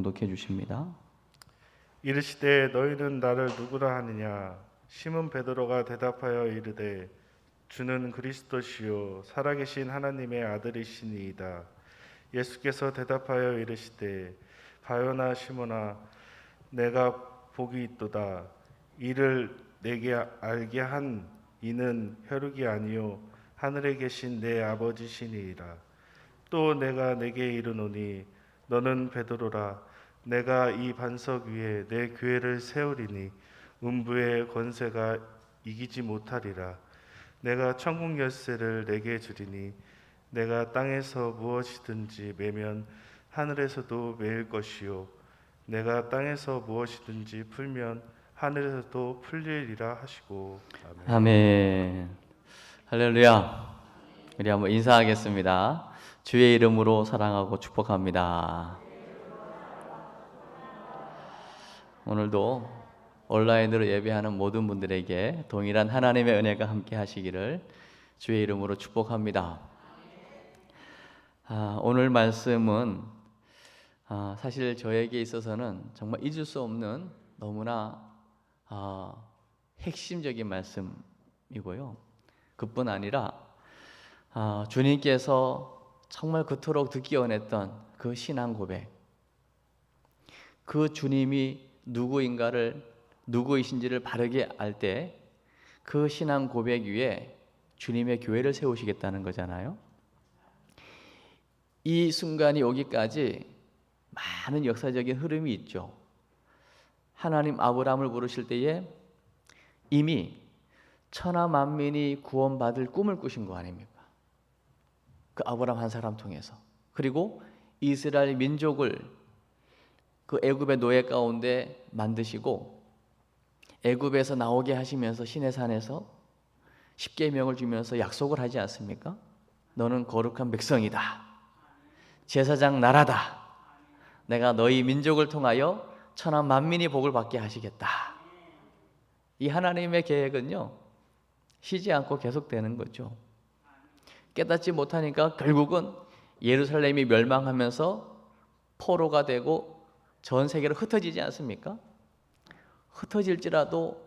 봉독해 주십니다. 이르시되 너희는 나를 누구라 하느냐? 시몬 베드로가 대답하여 이르되 주는 그리스도시요 살아계신 하나님의 아들이시니이다. 예수께서 대답하여 이르시되 바요나 시몬아 내가 복이 있도다. 이를 내게 알게 한 이는 혈육이 아니요 하늘에 계신 내 아버지시니이다. 또 내가 내게 이르노니 너는 베드로라. 내가 이 반석 위에 내 교회를 세우리니 음부의 권세가 이기지 못하리라. 내가 천국 열쇠를 내게 주리니 내가 땅에서 무엇이든지 매면 하늘에서도 매일 것이요 내가 땅에서 무엇이든지 풀면 하늘에서도 풀리리라 하시고. 아멘. 아멘. 할렐루야. 우리 한번 인사하겠습니다. 주의 이름으로 사랑하고 축복합니다. 오늘도 온라인으로 예배하는 모든 분들에게 동일한 하나님의 은혜가 함께 하시기를 주의 이름으로 축복합니다. 오늘 말씀은 사실 저에게 있어서는 정말 잊을 수 없는 너무나 핵심적인 말씀이고요. 그뿐 아니라 주님께서 정말 그토록 듣기 원했던 그 신앙 고백, 그 주님이 누구이신지를 바르게 알 때 그 신앙 고백 위에 주님의 교회를 세우시겠다는 거잖아요. 이 순간이 오기까지 많은 역사적인 흐름이 있죠. 하나님 아브라함을 부르실 때에 이미 천하 만민이 구원받을 꿈을 꾸신 거 아닙니까? 그 아브라함 한 사람 통해서. 그리고 이스라엘 민족을 그 애굽의 노예 가운데 만드시고 애굽에서 나오게 하시면서 시내산에서 십계명을 주면서 약속을 하지 않습니까? 너는 거룩한 백성이다. 제사장 나라다. 내가 너희 민족을 통하여 천하 만민이 복을 받게 하시겠다. 이 하나님의 계획은요, 쉬지 않고 계속되는 거죠. 깨닫지 못하니까 결국은 예루살렘이 멸망하면서 포로가 되고 전 세계로 흩어지지 않습니까? 흩어질지라도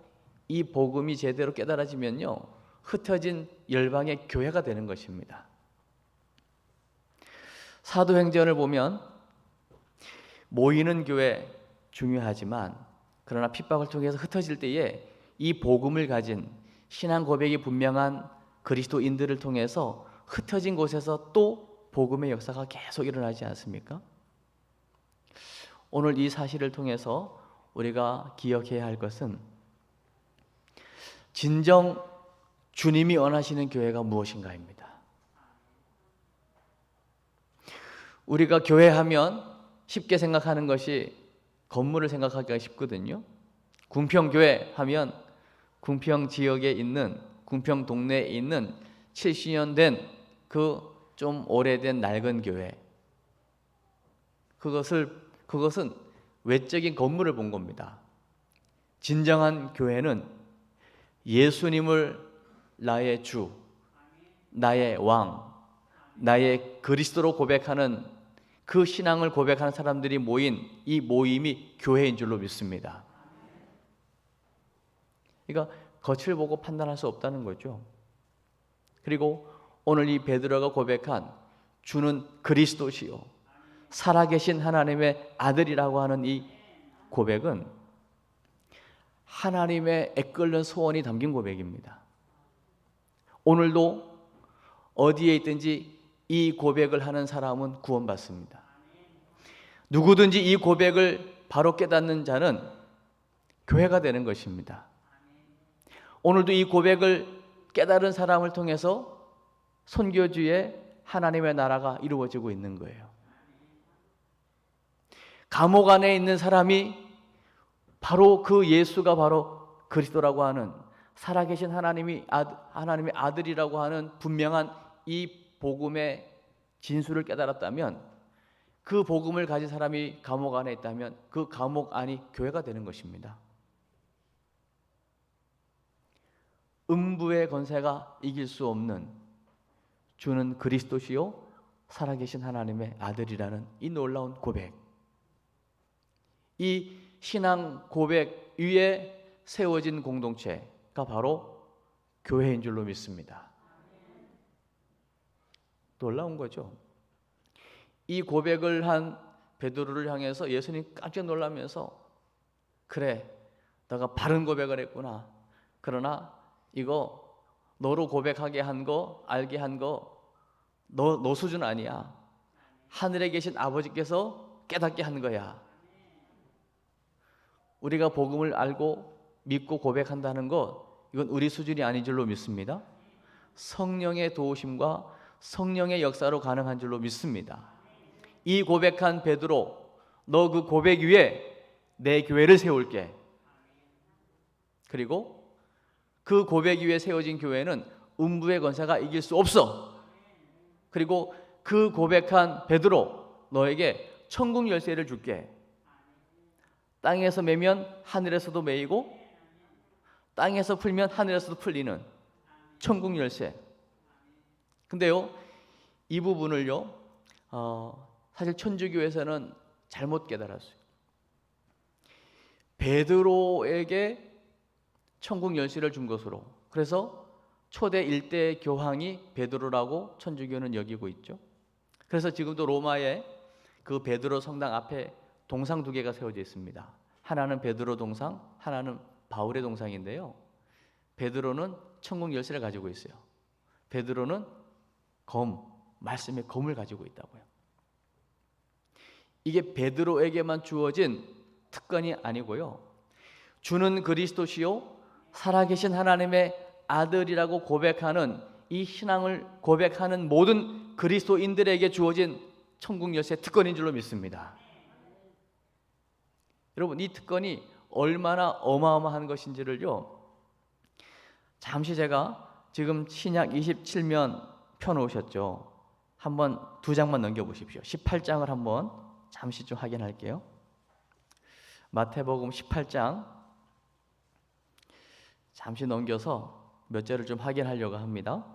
이 복음이 제대로 깨달아지면요, 흩어진 열방의 교회가 되는 것입니다. 사도행전을 보면 모이는 교회 중요하지만 그러나 핍박을 통해서 흩어질 때에 이 복음을 가진 신앙 고백이 분명한 그리스도인들을 통해서 흩어진 곳에서 또 복음의 역사가 계속 일어나지 않습니까? 오늘 이 사실을 통해서 우리가 기억해야 할 것은 진정 주님이 원하시는 교회가 무엇인가입니다. 우리가 교회하면 쉽게 생각하는 것이 건물을 생각하기가 쉽거든요. 궁평교회 하면 궁평 지역에 있는, 궁평 동네에 있는 70년 된 그 좀 오래된 낡은 교회. 그것은 외적인 건물을 본 겁니다. 진정한 교회는 예수님을 나의 주, 나의 왕, 나의 그리스도로 고백하는 그 신앙을 고백하는 사람들이 모인 이 모임이 교회인 줄로 믿습니다. 그러니까 겉을 보고 판단할 수 없다는 거죠. 그리고 오늘 이 베드로가 고백한 주는 그리스도시요 살아계신 하나님의 아들이라고 하는 이 고백은 하나님의 애끓는 소원이 담긴 고백입니다. 오늘도 어디에 있든지 이 고백을 하는 사람은 구원받습니다. 누구든지 이 고백을 바로 깨닫는 자는 교회가 되는 것입니다. 오늘도 이 고백을 깨달은 사람을 통해서 선교주의 하나님의 나라가 이루어지고 있는 거예요. 감옥 안에 있는 사람이 바로 그 예수가 바로 그리스도라고 하는 살아계신 하나님의 아들이라고 하는 분명한 이 복음의 진수를 깨달았다면, 그 복음을 가진 사람이 감옥 안에 있다면 그 감옥 안이 교회가 되는 것입니다. 음부의 권세가 이길 수 없는 주는 그리스도시요 살아계신 하나님의 아들이라는 이 놀라운 고백, 이 신앙 고백 위에 세워진 공동체가 바로 교회인 줄로 믿습니다. 놀라운 거죠. 이 고백을 한 베드로를 향해서 예수님 깜짝 놀라면서 그래, 너가 바른 고백을 했구나. 그러나 이거 너로 고백하게 한 거, 알게 한 거 너 수준 아니야. 하늘에 계신 아버지께서 깨닫게 한 거야. 우리가 복음을 알고 믿고 고백한다는 것, 이건 우리 수준이 아닌 줄로 믿습니다. 성령의 도우심과 성령의 역사로 가능한 줄로 믿습니다. 이 고백한 베드로, 너 그 고백 위에 내 교회를 세울게. 그리고 그 고백 위에 세워진 교회는 음부의 권세가 이길 수 없어. 그리고 그 고백한 베드로, 너에게 천국 열쇠를 줄게. 땅에서 매면 하늘에서도 매이고 땅에서 풀면 하늘에서도 풀리는 천국 열쇠. 근데요, 이 부분을요, 사실 천주교에서는 잘못 깨달았어요. 베드로에게 천국 열쇠를 준 것으로, 그래서 초대 일대 교황이 베드로라고 천주교는 여기고 있죠. 그래서 지금도 로마에 그 베드로 성당 앞에 동상 두 개가 세워져 있습니다. 하나는 베드로 동상, 하나는 바울의 동상인데요. 베드로는 천국 열쇠를 가지고 있어요. 베드로는 말씀의 검을 가지고 있다고요. 이게 베드로에게만 주어진 특권이 아니고요. 주는 그리스도시요 살아계신 하나님의 아들이라고 고백하는 이 신앙을 고백하는 모든 그리스도인들에게 주어진 천국 열쇠 특권인 줄로 믿습니다. 여러분, 이 특권이 얼마나 어마어마한 것인지를요, 잠시 제가 지금 신약 27면 펴놓으셨죠. 한번 두 장만 넘겨보십시오. 18장을 한번 잠시 좀 확인할게요. 마태복음 18장 잠시 넘겨서 몇 절을 좀 확인하려고 합니다.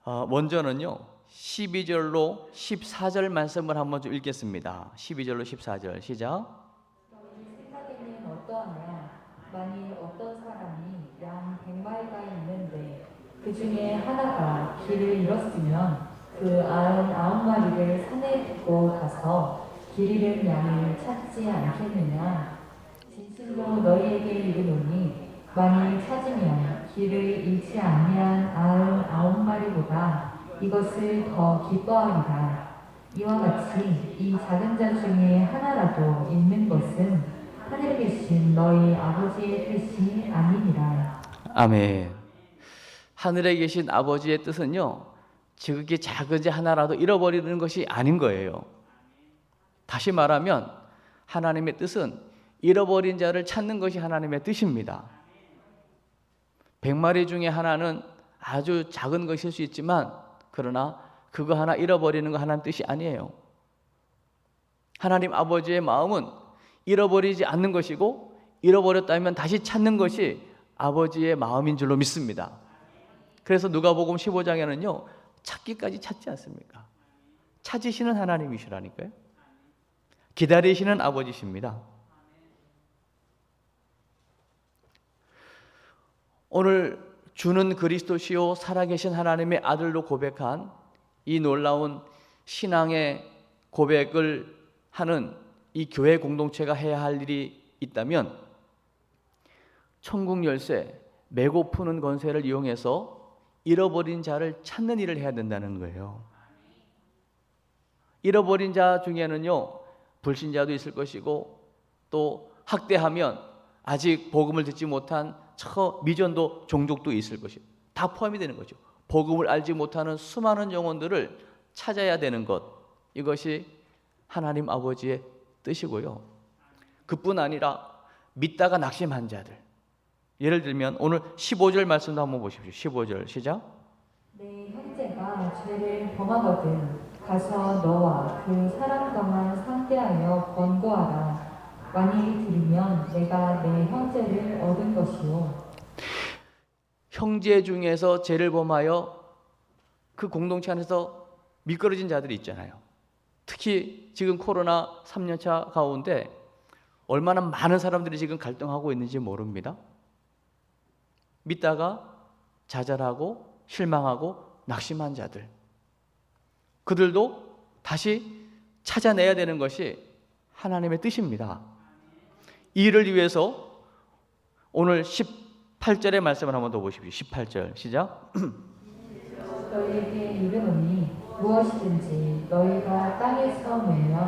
먼저는요, 12절로 14절 말씀을 한번 좀 읽겠습니다. 12절로 14절 시작. 너희 생각에는 어떠하냐? 만일 어떤 사람이 양 100마리가 있는데 그 중에 하나가 길을 잃었으면 그 99마리를 산에 두고 가서 길 잃은 양을 찾지 않겠느냐? 진실로 너희에게 이르노니 만일 찾으면 길을 잃지 아니한 99마리보다 이것을 더 기뻐하리라. 이와 같이 이 작은 자 중에 하나라도 잃는 것은 하늘에 계신 너희 아버지의 뜻이 아니니라. 아멘. 하늘에 계신 아버지의 뜻은요, 지극히 작은 자 하나라도 잃어버리는 것이 아닌 거예요. 다시 말하면 하나님의 뜻은 잃어버린 자를 찾는 것이 하나님의 뜻입니다. 100마리 중에 하나는 아주 작은 것일 수 있지만, 그러나 그거 하나 잃어버리는 거 하나님 뜻이 아니에요. 하나님 아버지의 마음은 잃어버리지 않는 것이고, 잃어버렸다면 다시 찾는 것이 아버지의 마음인 줄로 믿습니다. 그래서 누가복음 15장에는요, 찾기까지 찾지 않습니까? 찾으시는 하나님이시라니까요. 기다리시는 아버지십니다. 오늘 주는 그리스도시요 살아계신 하나님의 아들로 고백한 이 놀라운 신앙의 고백을 하는 이 교회 공동체가 해야 할 일이 있다면, 천국 열쇠, 메고 푸는 권세를 이용해서 잃어버린 자를 찾는 일을 해야 된다는 거예요. 잃어버린 자 중에는요, 불신자도 있을 것이고, 또 학대하면 아직 복음을 듣지 못한 미전도 종족도 있을 것이고, 다 포함이 되는 거죠. 복음을 알지 못하는 수많은 영혼들을 찾아야 되는 것, 이것이 하나님 아버지의 뜻이고요. 그뿐 아니라 믿다가 낙심한 자들, 예를 들면 오늘 15절 말씀도 한번 보십시오. 15절 시작. 내 형제가 죄를 범하거든 가서 너와 그 사람과만 상대하여 권고하라. 만일 들으면 내가 내 형제를 얻은 것이요. 형제 중에서 죄를 범하여 그 공동체 안에서 미끄러진 자들이 있잖아요. 특히 지금 코로나 3년차 가운데 얼마나 많은 사람들이 지금 갈등하고 있는지 모릅니다. 믿다가 좌절하고 실망하고 낙심한 자들, 그들도 다시 찾아내야 되는 것이 하나님의 뜻입니다. 이 일을 위해서 오늘 18절의 말씀을 한번 더 보십시오. 18절 시작. 너희에게 이르노니 무엇이든지 너희가 땅에서 매면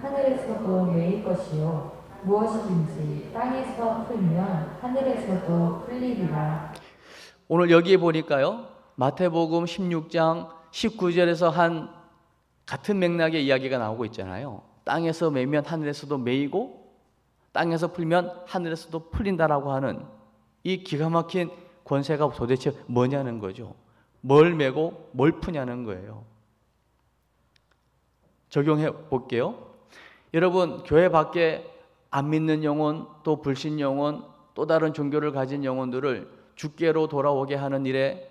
하늘에서도 매일 것이요 무엇이든지 땅에서 풀면 하늘에서도 풀리리라. 오늘 여기에 보니까요, 마태복음 16장 19절에서 한 같은 맥락의 이야기가 나오고 있잖아요. 땅에서 매면 하늘에서도 매이고 땅에서 풀면 하늘에서도 풀린다라고 하는 이 기가 막힌 권세가 도대체 뭐냐는 거죠. 뭘 매고 뭘 푸냐는 거예요. 적용해 볼게요. 여러분, 교회 밖에 안 믿는 영혼, 또 불신 영혼, 또 다른 종교를 가진 영혼들을 주께로 돌아오게 하는 일에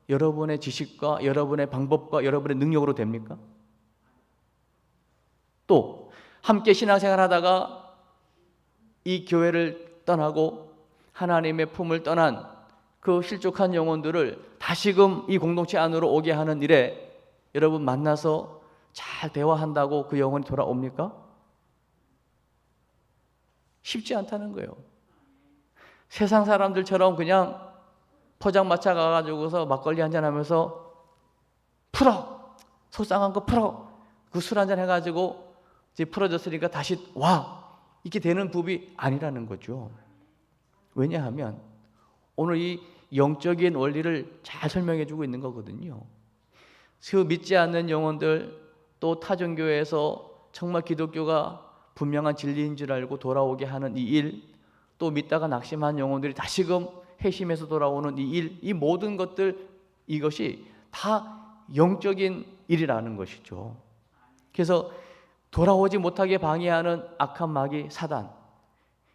여러분의 지식과 여러분의 방법과 여러분의 능력으로 됩니까? 또 함께 신앙생활 하다가 이 교회를 떠나고 하나님의 품을 떠난 그 실족한 영혼들을 다시금 이 공동체 안으로 오게 하는 일에 여러분 만나서 잘 대화한다고 그 영혼이 돌아옵니까? 쉽지 않다는 거예요. 세상 사람들처럼 그냥 포장마차 가가지고서 막걸리 한잔 하면서 풀어! 속상한 거 풀어! 그 술 한잔 해가지고 이제 풀어졌으니까 다시 와! 이렇게 되는 법이 아니라는 거죠. 왜냐하면 오늘 이 영적인 원리를 잘 설명해 주고 있는 거거든요. 그 믿지 않는 영혼들, 또 타종교에서 정말 기독교가 분명한 진리인 줄 알고 돌아오게 하는 이 일, 또 믿다가 낙심한 영혼들이 다시금 회심해서 돌아오는 이 일, 이 모든 것들, 이것이 다 영적인 일이라는 것이죠. 그래서 돌아오지 못하게 방해하는 악한 마귀 사단,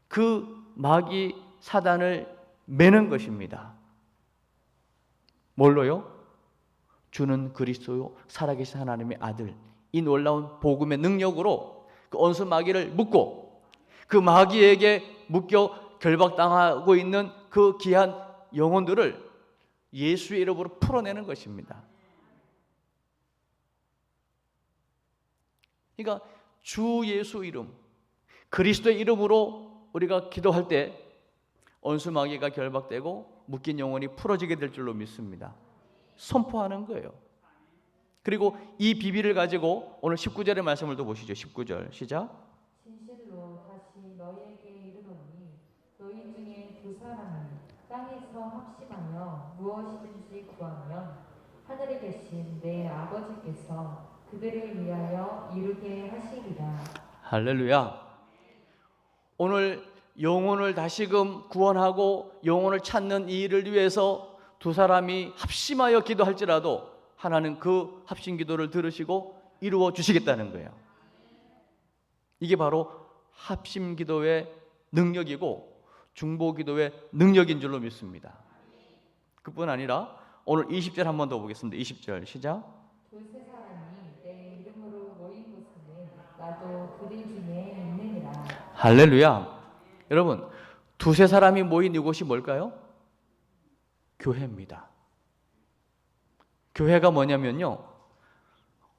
그 마귀 사단을 매는 것입니다. 뭘로요? 주는 그리스도요 살아계신 하나님의 아들, 이 놀라운 복음의 능력으로 그 원수 마귀를 묶고 그 마귀에게 묶여 결박당하고 있는 그 귀한 영혼들을 예수의 이름으로 풀어내는 것입니다. 그러니까 주 예수 이름, 그리스도의 이름으로 우리가 기도할 때 원수 마귀가 결박되고 묶인 영혼이 풀어지게 될 줄로 믿습니다. 선포하는 거예요. 그리고 이 비밀을 가지고 오늘 19절의 말씀을 또 보시죠. 19절 시작. 진실로 다시 너희에게 이르노니 너희 중에 두 사람이 땅에서 합심하여 무엇이든지 구하면 하늘에 계신 내 아버지께서 그들을 위하여 이루게 하시리라. 할렐루야. 오늘 영혼을 다시금 구원하고 영혼을 찾는 이 일을 위해서 두 사람이 합심하여 기도할지라도 하나는 그 합심 기도를 들으시고 이루어 주시겠다는 거예요. 이게 바로 합심 기도의 능력이고 중보 기도의 능력인 줄로 믿습니다. 그뿐 아니라 오늘 20절 한 번 더 보겠습니다. 20절 시작. 두세 사람이 내 이름으로 모인 곳에는 나도 그들 중에 있느니라. 할렐루야. 여러분, 두세 사람이 모인 이곳이 뭘까요? 교회입니다. 교회가 뭐냐면요,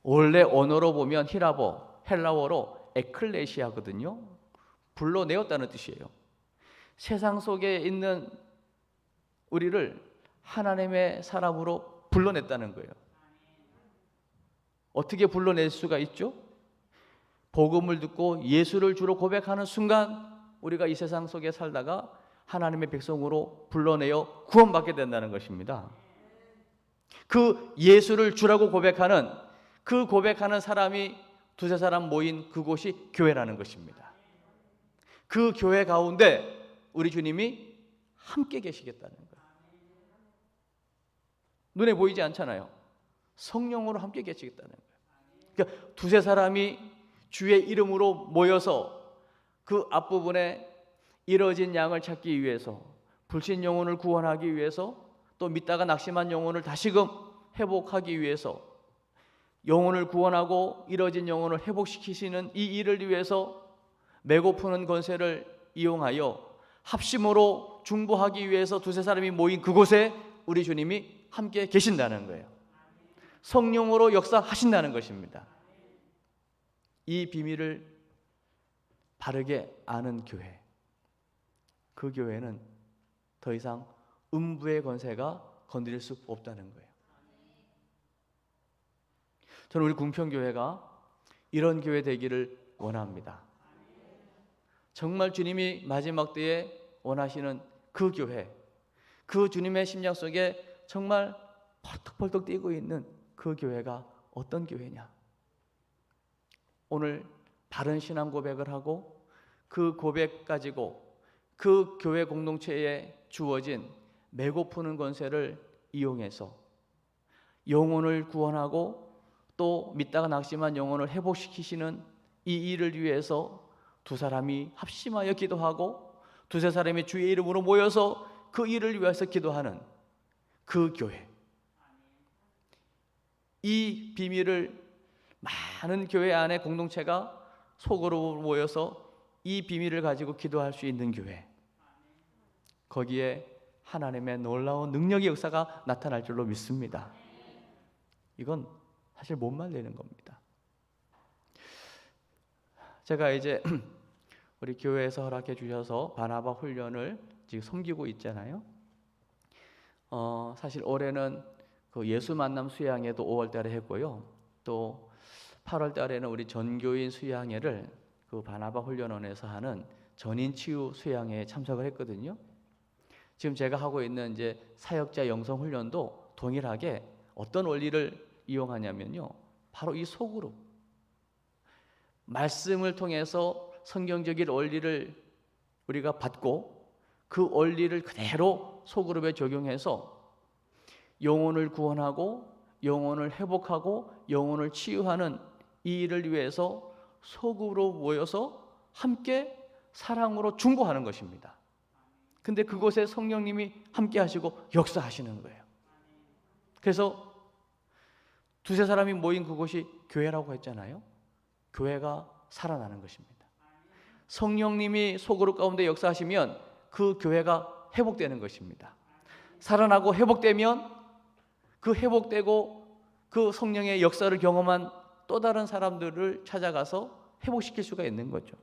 원래 언어로 보면 히라보, 헬라어로 에클레시아거든요. 불러내었다는 뜻이에요. 세상 속에 있는 우리를 하나님의 사람으로 불러냈다는 거예요. 어떻게 불러낼 수가 있죠? 복음을 듣고 예수를 주로 고백하는 순간 우리가 이 세상 속에 살다가 하나님의 백성으로 불러내어 구원받게 된다는 것입니다. 그 예수를 주라고 고백하는 그 고백하는 사람이 두세 사람 모인 그곳이 교회라는 것입니다. 그 교회 가운데 우리 주님이 함께 계시겠다는 거예요. 눈에 보이지 않잖아요. 성령으로 함께 계시겠다는 거예요. 그러니까 두세 사람이 주의 이름으로 모여서 그 앞부분에 잃어진 양을 찾기 위해서, 불신 영혼을 구원하기 위해서, 또 믿다가 낙심한 영혼을 다시금 회복하기 위해서, 영혼을 구원하고 잃어진 영혼을 회복시키시는 이 일을 위해서 메고 푸는 권세를 이용하여 합심으로 중보하기 위해서 두세 사람이 모인 그곳에 우리 주님이 함께 계신다는 거예요. 성령으로 역사하신다는 것입니다. 이 비밀을 바르게 아는 교회, 그 교회는 더 이상 음부의 권세가 건드릴 수 없다는 거예요. 저는 우리 궁평교회가 이런 교회 되기를 원합니다. 정말 주님이 마지막 때에 원하시는 그 교회, 그 주님의 심장 속에 정말 펄떡펄떡 뛰고 있는 그 교회가 어떤 교회냐? 오늘 바른 신앙 고백을 하고 그 고백 가지고 그 교회 공동체에 주어진 메고 푸는 권세를 이용해서 영혼을 구원하고 또 믿다가 낙심한 영혼을 회복시키시는 이 일을 위해서 두 사람이 합심하여 기도하고 두세 사람이 주의 이름으로 모여서 그 일을 위해서 기도하는 그 교회, 이 비밀을 많은 교회 안에 공동체가 속으로 모여서 이 비밀을 가지고 기도할 수 있는 교회, 거기에 하나님의 놀라운 능력의 역사가 나타날 줄로 믿습니다. 이건 사실 못 말리는 겁니다. 제가 이제 우리 교회에서 허락해 주셔서 바나바 훈련을 지금 섬기고 있잖아요. 사실 올해는 그 예수 만남 수양회도 5월 달에 했고요. 또 8월 달에는 우리 전교인 수양회를 그 바나바 훈련원에서 하는 전인 치유 수양회에 참석을 했거든요. 지금 제가 하고 있는 이제 사역자 영성 훈련도 동일하게 어떤 원리를 이용하냐면요, 바로 이 소그룹, 말씀을 통해서 성경적인 원리를 우리가 받고 그 원리를 그대로 소그룹에 적용해서 영혼을 구원하고 영혼을 회복하고 영혼을 치유하는 이 일을 위해서 소그룹으로 모여서 함께 사랑으로 중보하는 것입니다. 근데 그곳에 성령님이 함께 하시고 역사하시는 거예요. 그래서 두세 사람이 모인 그곳이 교회라고 했잖아요. 교회가 살아나는 것입니다. 성령님이 소그룹 가운데 역사하시면 그 교회가 회복되는 것입니다. 살아나고 회복되면 그 회복되고 그 성령의 역사를 경험한 또 다른 사람들을 찾아가서 회복시킬 수가 있는 거죠.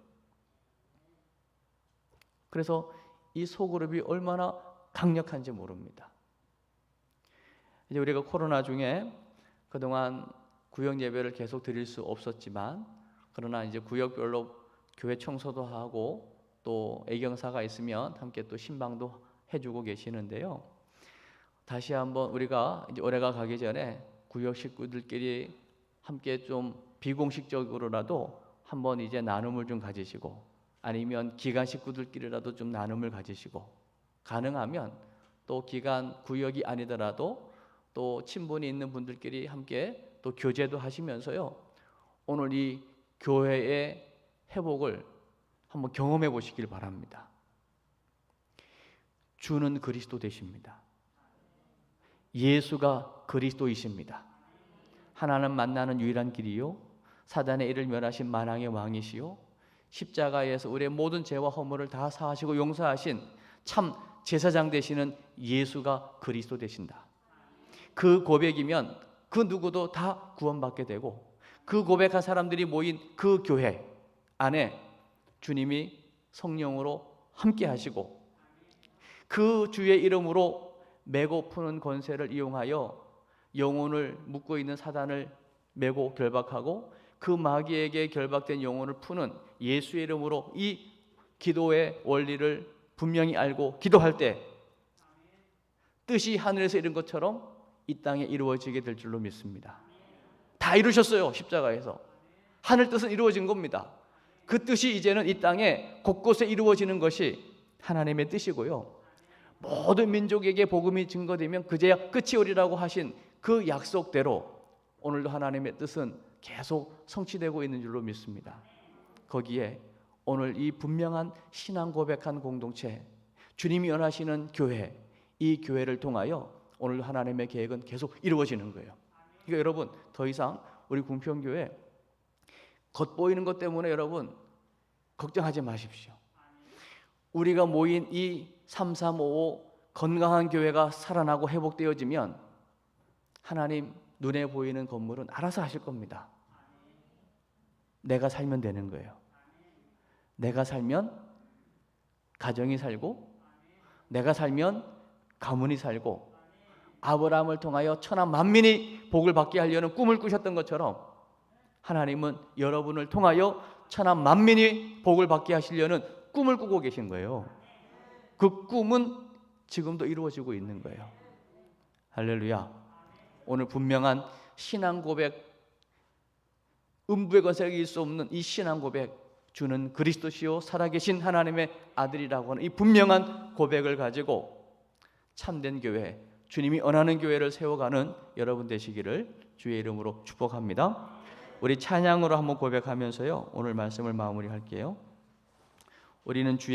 그래서 이 소그룹이 얼마나 강력한지 모릅니다. 이제 우리가 코로나 중에 그동안 구역 예배를 계속 드릴 수 없었지만, 그러나 이제 구역별로 교회 청소도 하고 또 애경사가 있으면 함께 또 신방도 해주고 계시는데요. 다시 한번 우리가 이제 올해가 가기 전에 구역 식구들끼리 함께 좀 비공식적으로라도 한번 이제 나눔을 좀 가지시고, 아니면 기간 식구들끼리라도 좀 나눔을 가지시고, 가능하면 또 기간 구역이 아니더라도 또 친분이 있는 분들끼리 함께 또 교제도 하시면서요, 오늘 이 교회의 회복을 한번 경험해 보시길 바랍니다. 주는 그리스도 되십니다. 예수가 그리스도이십니다. 하나님 만나는 유일한 길이요, 사단의 일을 멸하신 만왕의 왕이시요, 십자가에서 우리의 모든 죄와 허물을 다 사하시고 용서하신 참 제사장 되시는 예수가 그리스도 되신다. 그 고백이면 그 누구도 다 구원받게 되고, 그 고백한 사람들이 모인 그 교회 안에 주님이 성령으로 함께 하시고 그 주의 이름으로 메고 푸는 권세를 이용하여 영혼을 묶고 있는 사단을 메고 결박하고 그 마귀에게 결박된 영혼을 푸는 예수의 이름으로 이 기도의 원리를 분명히 알고 기도할 때 뜻이 하늘에서 이룬 것처럼 이 땅에 이루어지게 될 줄로 믿습니다. 다 이루셨어요. 십자가에서 하늘 뜻은 이루어진 겁니다. 그 뜻이 이제는 이 땅에 곳곳에 이루어지는 것이 하나님의 뜻이고요, 모든 민족에게 복음이 증거되면 그제야 끝이 오리라고 하신 그 약속대로 오늘도 하나님의 뜻은 계속 성취되고 있는 줄로 믿습니다. 거기에 오늘 이 분명한 신앙 고백한 공동체, 주님이 원하시는 교회, 이 교회를 통하여 오늘 하나님의 계획은 계속 이루어지는 거예요. 그러니까 여러분, 더 이상 우리 궁평교회 겉보이는 것 때문에 여러분 걱정하지 마십시오. 우리가 모인 이 3355 건강한 교회가 살아나고 회복되어지면 하나님 눈에 보이는 건물은 알아서 하실 겁니다. 내가 살면 되는 거예요. 내가 살면 가정이 살고, 내가 살면 가문이 살고, 아브라함을 통하여 천하 만민이 복을 받게 하려는 꿈을 꾸셨던 것처럼 하나님은 여러분을 통하여 천하 만민이 복을 받게 하시려는 꿈을 꾸고 계신 거예요. 그 꿈은 지금도 이루어지고 있는 거예요. 할렐루야. 오늘 분명한 신앙 고백, 음부의 권세가 이길 수 없는 이 신앙 고백, 주는 그리스도시요 살아계신 하나님의 아들이라고 하는 이 분명한 고백을 가지고 참된 교회, 주님이 원하는 교회를 세워가는 여러분 되시기를 주의 이름으로 축복합니다. 우리 찬양으로 한번 고백하면서요 오늘 말씀을 마무리할게요. 우리는 주의